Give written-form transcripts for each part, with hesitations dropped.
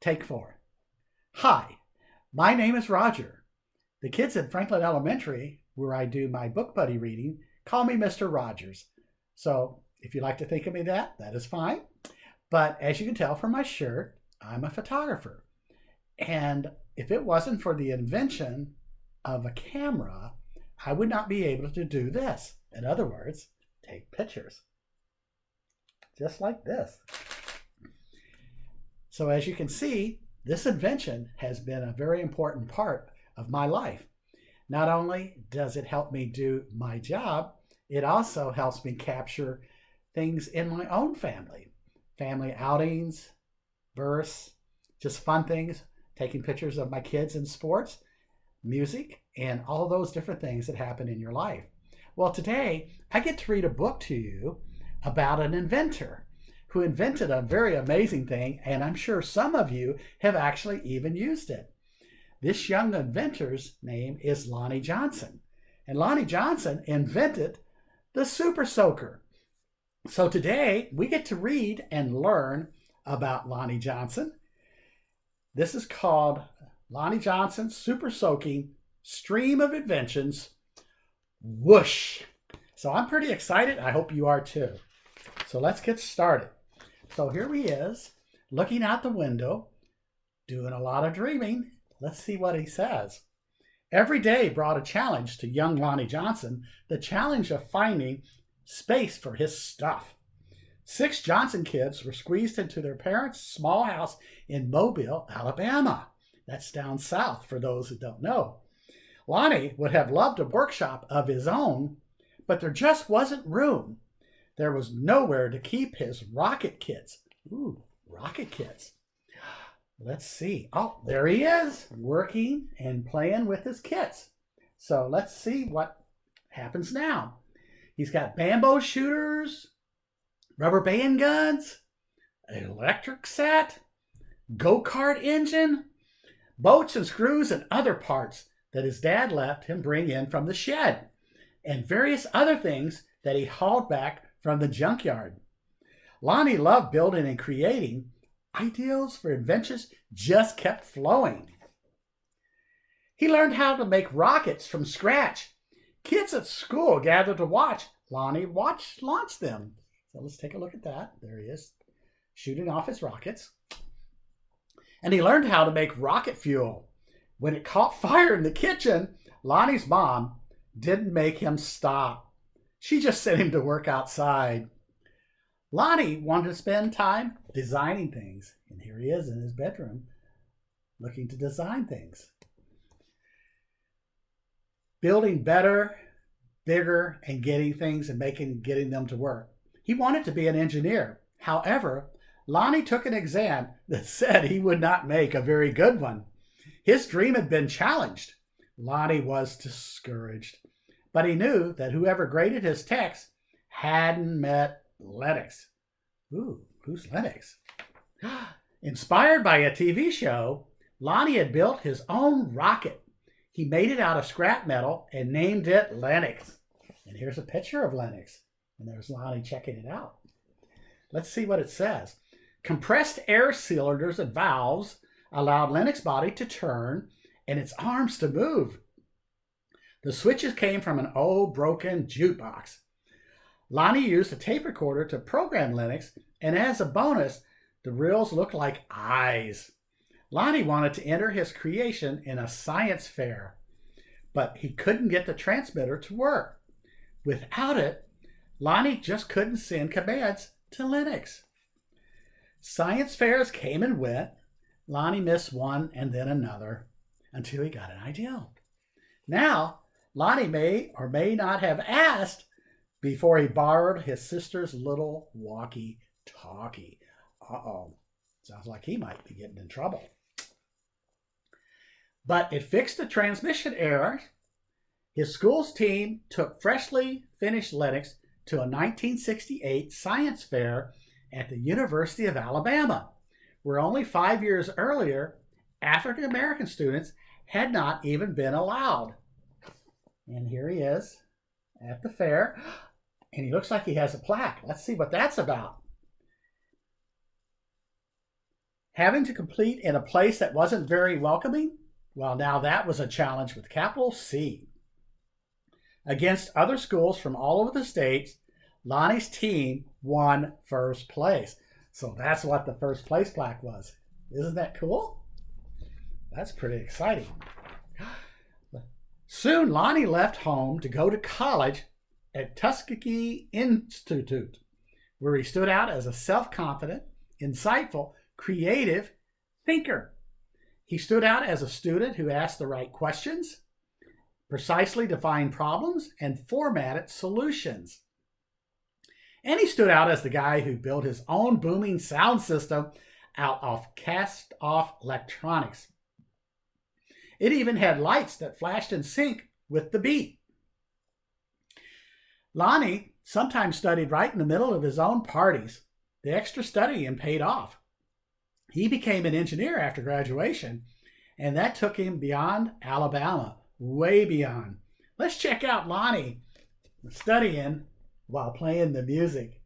Take 4. Hi, my name is Roger. The kids at Franklin Elementary, where I do my book buddy reading, call me Mr. Rogers. So if you like to think of me that is fine. But as you can tell from my shirt, I'm a photographer. And if it wasn't for the invention of a camera, I would not be able to do this. In other words, take pictures. Just like this. So as you can see, this invention has been a very important part of my life. Not only does it help me do my job, it also helps me capture things in my own family. Family outings, births, just fun things, taking pictures of my kids in sports, music, and all those different things that happen in your life. Well, today I get to read a book to you about an inventor who invented a very amazing thing, and I'm sure some of you have actually even used it. This young inventor's name is Lonnie Johnson, and Lonnie Johnson invented the Super Soaker. So today we get to read and learn about Lonnie Johnson. This is called Lonnie Johnson's Super Soaking Stream of Inventions, Whoosh. So I'm pretty excited. I hope you are too. So let's get started. So here he is, looking out the window, doing a lot of dreaming. Let's see what he says. Every day brought a challenge to young Lonnie Johnson, the challenge of finding space for his stuff. 6 Johnson kids were squeezed into their parents' small house in Mobile, Alabama. That's down south for those who don't know. Lonnie would have loved a workshop of his own, but there just wasn't room. There was nowhere to keep his rocket kits. Ooh, rocket kits. Let's see. Oh, there he is, working and playing with his kits. So let's see what happens now. He's got bamboo shooters, rubber band guns, an electric set, go-kart engine, boats and screws and other parts that his dad left him bring in from the shed, and various other things that he hauled back from the junkyard. Lonnie loved building and creating. Ideas for inventions just kept flowing. He learned how to make rockets from scratch. Kids at school gathered to watch Lonnie launch them. So let's take a look at that. There he is, shooting off his rockets. And he learned how to make rocket fuel. When it caught fire in the kitchen, Lonnie's mom didn't make him stop. She just sent him to work outside. Lonnie wanted to spend time designing things. And here he is in his bedroom looking to design things. Building better, bigger, and getting things and getting them to work. He wanted to be an engineer. However, Lonnie took an exam that said he would not make a very good one. His dream had been challenged. Lonnie was discouraged. But he knew that whoever graded his text hadn't met Lennox. Ooh, who's Lennox? Inspired by a TV show, Lonnie had built his own rocket. He made it out of scrap metal and named it Lennox. And here's a picture of Lennox. And there's Lonnie checking it out. Let's see what it says. Compressed air cylinders and valves allowed Lennox's body to turn and its arms to move. The switches came from an old broken jukebox. Lonnie used a tape recorder to program Lennox, and as a bonus, the reels looked like eyes. Lonnie wanted to enter his creation in a science fair, but he couldn't get the transmitter to work. Without it, Lonnie just couldn't send commands to Lennox. Science fairs came and went. Lonnie missed one and then another until he got an idea. Now, Lonnie may or may not have asked before he borrowed his sister's little walkie-talkie. Uh-oh, sounds like he might be getting in trouble. But it fixed the transmission error. His school's team took freshly finished Lennox to a 1968 science fair at the University of Alabama, where only 5 years earlier, African-American students had not even been allowed. And here he is at the fair, and he looks like he has a plaque. Let's see what that's about. Having to compete in a place that wasn't very welcoming? Well, now that was a challenge with capital C. Against other schools from all over the states, Lonnie's team won first place. So that's what the first place plaque was. Isn't that cool? That's pretty exciting. Soon, Lonnie left home to go to college at Tuskegee Institute, where he stood out as a self-confident, insightful, creative thinker. He stood out as a student who asked the right questions, precisely defined problems, and formatted solutions. And he stood out as the guy who built his own booming sound system out of cast-off electronics. It even had lights that flashed in sync with the beat. Lonnie sometimes studied right in the middle of his own parties. The extra studying paid off. He became an engineer after graduation, and that took him beyond Alabama, way beyond. Let's check out Lonnie studying while playing the music.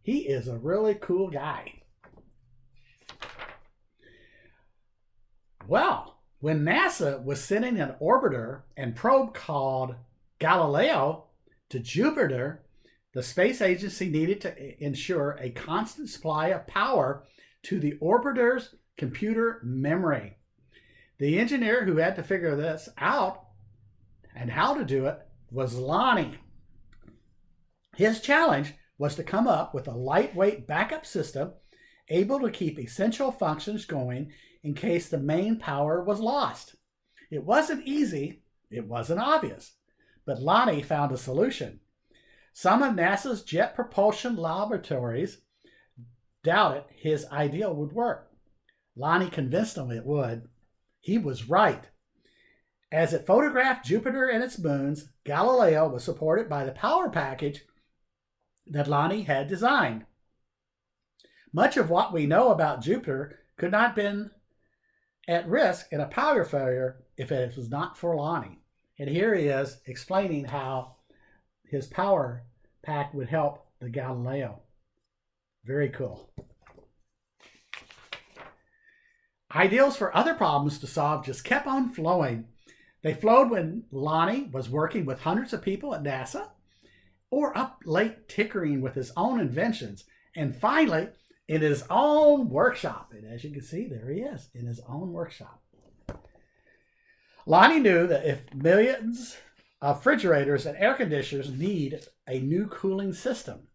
He is a really cool guy. Well, when NASA was sending an orbiter and probe called Galileo to Jupiter, the space agency needed to ensure a constant supply of power to the orbiter's computer memory. The engineer who had to figure this out and how to do it was Lonnie. His challenge was to come up with a lightweight backup system able to keep essential functions going in case the main power was lost. It wasn't easy, it wasn't obvious, but Lonnie found a solution. Some of NASA's jet propulsion laboratories doubted his idea would work. Lonnie convinced them it would. He was right. As it photographed Jupiter and its moons, Galileo was supported by the power package that Lonnie had designed. Much of what we know about Jupiter could not have been at risk in a power failure if it was not for Lonnie. And here he is explaining how his power pack would help the Galileo. Very cool. Ideas for other problems to solve just kept on flowing. They flowed when Lonnie was working with hundreds of people at NASA, or up late tinkering with his own inventions, and finally in his own workshop. And as you can see, there he is in his own workshop. Lonnie knew that if millions of refrigerators and air conditioners need a new cooling system,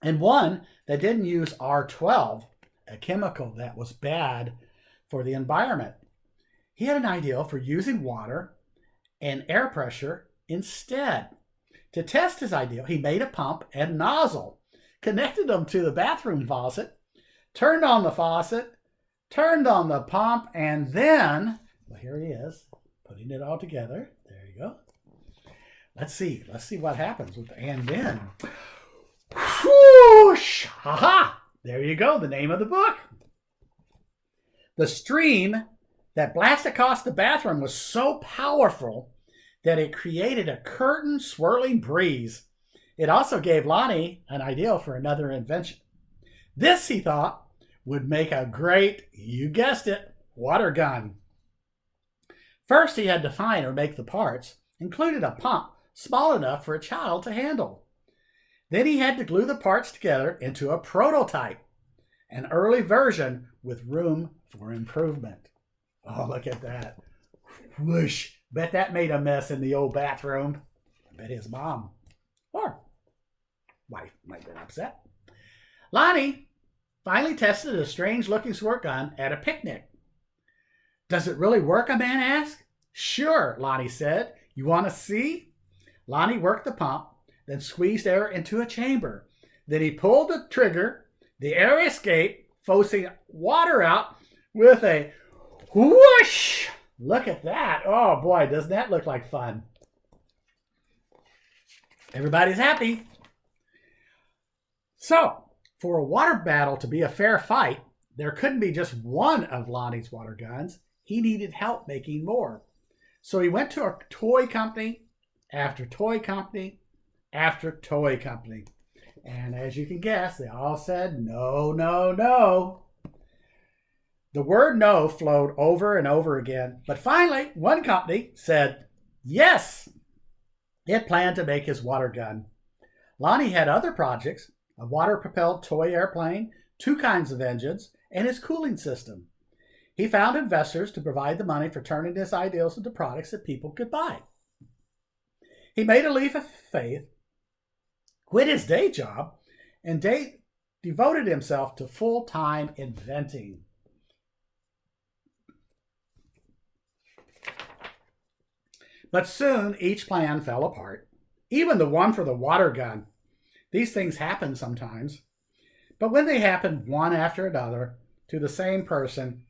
and one that didn't use R12, a chemical that was bad for the environment, he had an idea for using water and air pressure instead. To test his idea, he made a pump and nozzle, connected them to the bathroom faucet, turned on the faucet, turned on the pump, and then, well, here he is, putting it all together. There you go. Let's see what happens with the and then. Whoosh! Aha! There you go, the name of the book. The stream that blasted across the bathroom was so powerful that it created a curtain swirling breeze. It also gave Lonnie an idea for another invention. This, he thought, would make a great, you guessed it, water gun. First, he had to find or make the parts, including a pump small enough for a child to handle. Then he had to glue the parts together into a prototype, an early version with room for improvement. Oh, look at that. Whoosh. Bet that made a mess in the old bathroom. I bet his mom or wife might have been upset. Lonnie finally tested a strange-looking squirt gun at a picnic. Does it really work, a man asked. Sure, Lonnie said. You want to see? Lonnie worked the pump, then squeezed air into a chamber. Then he pulled the trigger. The air escaped, forcing water out with a whoosh. Look at that. Oh boy, doesn't that look like fun? Everybody's happy. So, for a water battle to be a fair fight, there couldn't be just one of Lonnie's water guns. He needed help making more. So he went to a toy company after toy company after toy company. And as you can guess, they all said, no, no, no. The word no flowed over and over again, but finally, one company said yes. It planned to make his water gun. Lonnie had other projects: a water propelled toy airplane, two kinds of engines, and his cooling system. He found investors to provide the money for turning his ideals into products that people could buy. He made a leap of faith, quit his day job, and devoted himself to full-time inventing. But soon each plan fell apart, even the one for the water gun. These things happen sometimes, but when they happen one after another to the same person,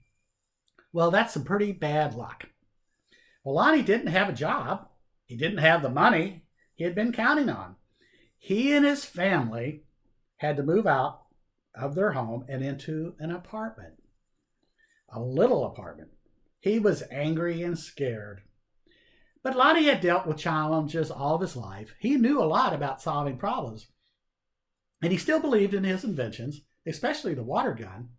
well, that's some pretty bad luck. Well, Lonnie didn't have a job. He didn't have the money he had been counting on. He and his family had to move out of their home and into an apartment, a little apartment. He was angry and scared. But Lonnie had dealt with challenges all of his life. He knew a lot about solving problems, and he still believed in his inventions, especially the water gun.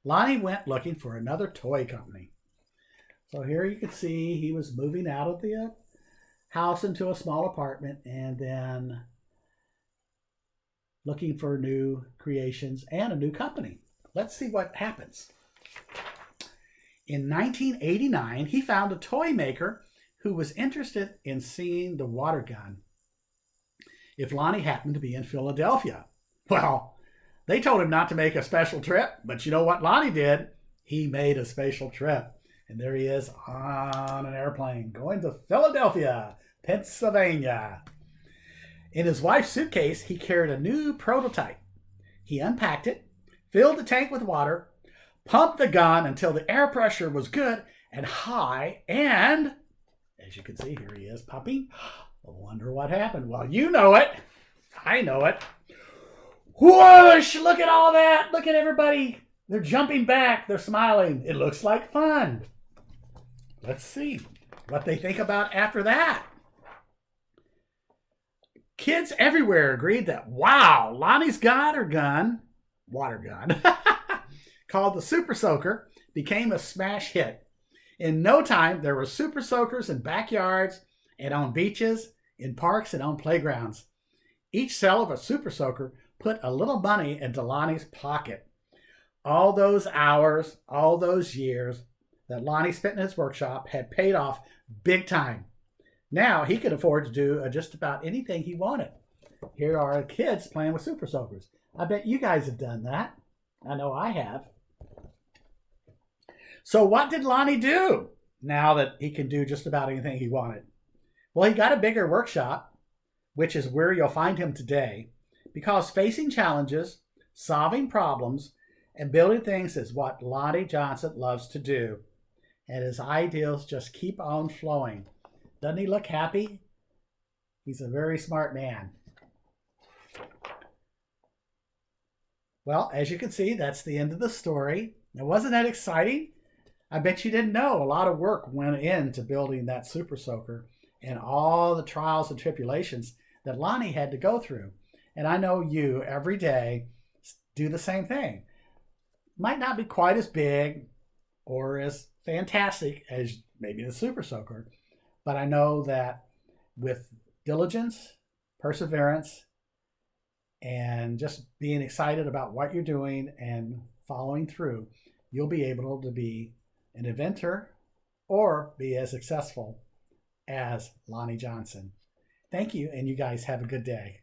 Lonnie went looking for another toy company. So here you can see he was moving out of the house into a small apartment and then looking for new creations and a new company. Let's see what happens. In 1989, he found a toy maker who was interested in seeing the water gun if Lonnie happened to be in Philadelphia. Well, they told him not to make a special trip, but you know what Lonnie did? He made a special trip. And there he is on an airplane going to Philadelphia, Pennsylvania. In his wife's suitcase, he carried a new prototype. He unpacked it, filled the tank with water, pumped the gun until the air pressure was good and high, and as you can see, here he is pumping. I wonder what happened. Well, you know it. I know it. Whoosh! Look at all that. Look at everybody. They're jumping back. They're smiling. It looks like fun. Let's see what they think about after that. Kids everywhere agreed that, wow, Lonnie's water gun, called the Super Soaker, became a smash hit. In no time, there were Super Soakers in backyards and on beaches, in parks and on playgrounds. Each sale of a Super Soaker put a little money into Lonnie's pocket. All those hours, all those years that Lonnie spent in his workshop had paid off big time. Now he could afford to do just about anything he wanted. Here are kids playing with Super Soakers. I bet you guys have done that. I know I have. So what did Lonnie do now that he can do just about anything he wanted? Well, he got a bigger workshop, which is where you'll find him today, because facing challenges, solving problems, and building things is what Lonnie Johnson loves to do. And his ideals just keep on flowing. Doesn't he look happy? He's a very smart man. Well, as you can see, that's the end of the story. Now, wasn't that exciting? I bet you didn't know a lot of work went into building that Super Soaker and all the trials and tribulations that Lonnie had to go through. And I know you every day do the same thing. Might not be quite as big or as fantastic as maybe the Super Soaker, but I know that with diligence, perseverance, and just being excited about what you're doing and following through, you'll be able to be an inventor or be as successful as Lonnie Johnson. Thank you, and you guys have a good day.